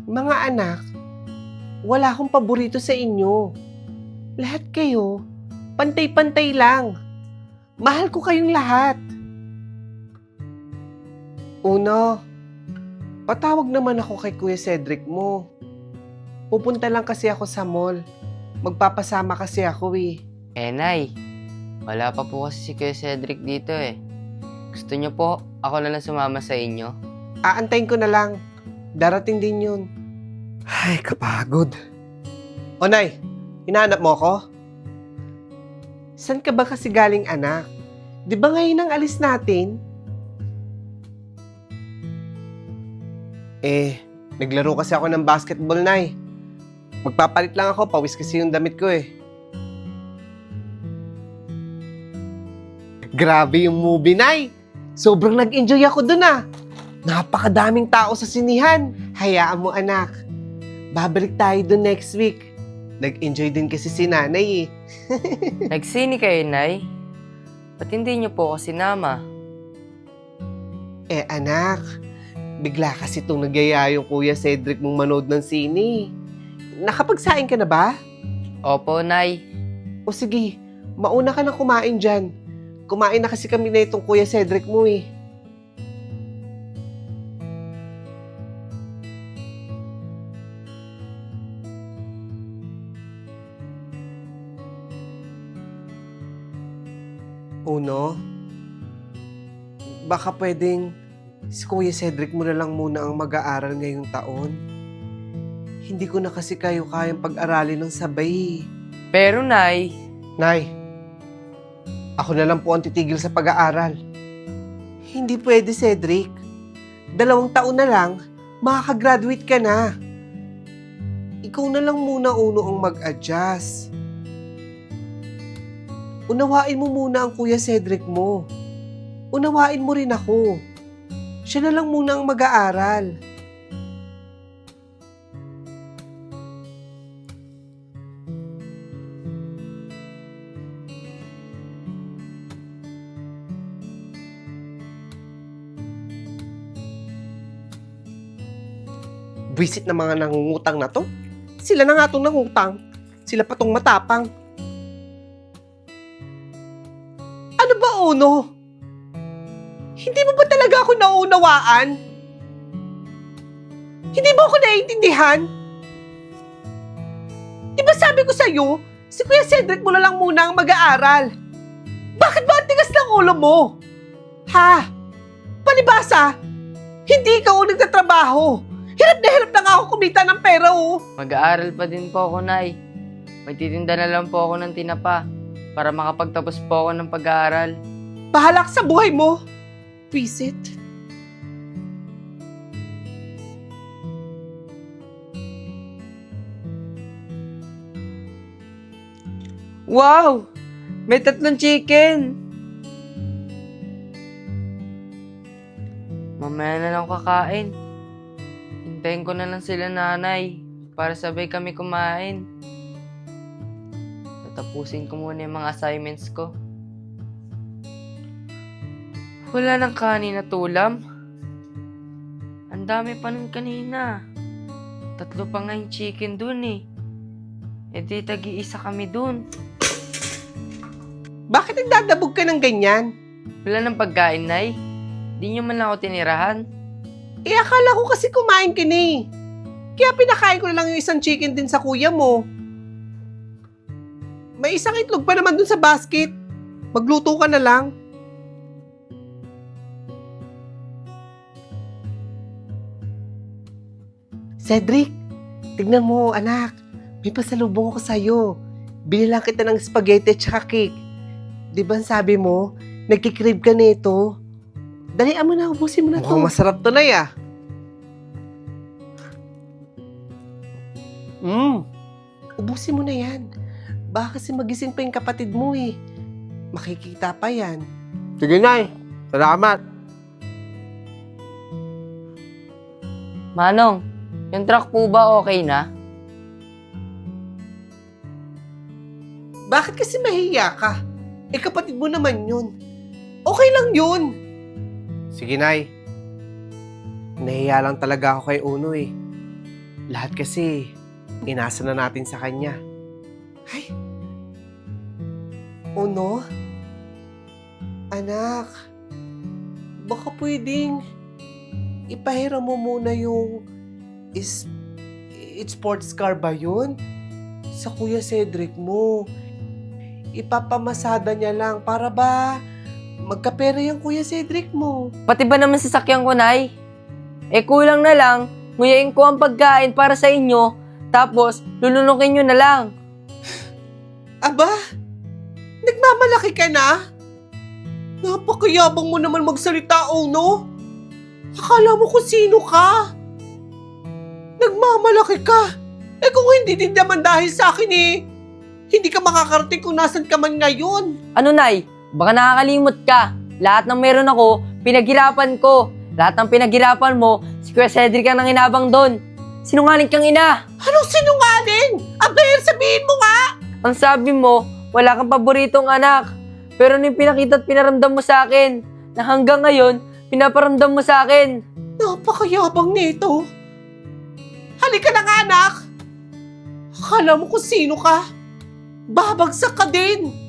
Mga anak, wala akong paborito sa inyo. Lahat kayo, pantay-pantay lang. Mahal ko kayong lahat. Uno, patawag naman ako kay Kuya Cedric mo. Pupunta lang kasi ako sa mall. Magpapasama kasi ako eh. Nay, wala pa po kasi si Kuya Cedric dito eh. Gusto niyo po, ako na lang sumama sa inyo? Aantayin ko na lang. Darating din yun. Ay, kapagod. O Nay, hinahanap mo ako? San ka ba kasi galing anak? Di ba ngayon ang alis natin? Naglaro kasi ako ng basketball, Nay. Magpapalit lang ako, pawis kasi yung damit ko eh. Grabe yung movie, Nay! Sobrang nag-enjoy ako dun ah. Napakadaming tao sa sinihan. Hayaan mo anak. Babalik tayo dun next week. Nag-enjoy din kasi si nanay eh. Nagsini kayo, Nay? Ba't hindi niyo po ako sinama? Anak, bigla kasi itong nagyaya yung Kuya Cedric mong manood ng sine. Nakapagsaing ka na ba? Opo, Nay. O sige, mauna ka na kumain dyan. Kumain na kasi kami na itong Kuya Cedric mo eh. Uno, baka pwedeng si Kuya Cedric mo na lang muna ang mag-aaral ngayong taon. Hindi ko na kasi kayo kayang pag-aralin ng sabay. Pero, Nay, Nay, ako na lang po ang titigil sa pag-aaral. Hindi pwede, Cedric. 2 taon na lang, makakagraduate ka na. Ikaw na lang muna uno ang mag-adjust. Unawain mo muna ang Kuya Cedric mo. Unawain mo rin ako. Siya na lang muna ang mag-aaral. Visit na mga nangungutang na to. Sila na nga itong nangutang. Sila pa tong matapang. Ano ba, Uno? Hindi mo ba talaga ako nauunawaan? Hindi mo ako naiintindihan? Di ba sabi ko sa'yo, si Kuya Cedric mo na lang muna ang mag-aaral? Bakit ba ang tigas ng ulo mo? Ha? Palibasa, hindi ikaw ang nagtatrabaho. Hirap na nga ako kumita ng pera, oh. mag-aaral pa din po ako, Nay. Magtitinda na lang po ako ng tinapa para makapagtapos po ako ng pag-aaral. Bahala ka sa buhay mo. Visit. Wow! May 3 chicken! Mamaya na lang kakain. Hintayin ko na lang sila nanay para sabay kami kumain. Tatapusin ko muna yung mga assignments ko. Wala nang kanin na tulam. Ang dami pa nun kanina. 3 pa nga yung chicken dun eh. E di tagi-isa kami dun. Bakit nagdadabog ka ng ganyan? Wala nang pagkain, Nay. Di nyo man lang ako tinirahan. Akala ko kasi kumain ka na eh. Kaya pinakain ko na lang yung isang chicken din sa kuya mo. May isang itlog pa naman dun sa basket. Magluto ka na lang. Cedric, tignan mo anak. May pasalubong ako sa'yo. Bili lang kita ng spaghetti at saka cake. Di ba sabi mo, nagkikrib ka nito? Dalian mo na, ubusin mo na to. Mukhang masarap to na ya. Ubusin mo na yan. Baka kasi magising pa yung kapatid mo eh. Makikita pa yan. Sige Nay, salamat. Manong, yung truck po ba okay na? Bakit kasi mahiya ka? Kapatid mo naman yun. Okay lang yun. Sige, Nay. Nahiya lang talaga ako kay Uno eh. Lahat kasi, inasa na natin sa kanya. Ay! Ano? Anak, baka pwedeng ipahiram mo muna yung sports car ba yun? Sa Kuya Cedric mo. Ipapamasada niya lang para ba magkapera yung Kuya Cedric mo. Pati ba naman sasakyan ko, Nay? Eh kulang na lang, nguyain ko ang pagkain para sa inyo, tapos lulunukin nyo na lang. Aba, nagmamalaki ka na? Napakayabang mo naman magsalita, no? Akala mo kung sino ka? Nagmamalaki ka. Eh kung hindi din naman dahil sa akin hindi ka makakarating kung nasan ka man ngayon. Ano, Nay? Baka nakakalimot ka. Lahat ng meron ako, pinaghirapan ko. Lahat ng pinaghirapan mo, si Kuya Cedric ang nanginabang doon. Sinungaling kang ina. Anong sinungaling? Aber, sabihin mo nga! Ang sabi mo, wala kang paboritong anak. Pero nung pinakita at pinaramdam mo sa akin, na hanggang ngayon, pinaparamdam mo sa akin. Napakayabang nito. Halika na nga, anak. Akala mo kung sino ka? Babagsak ka din.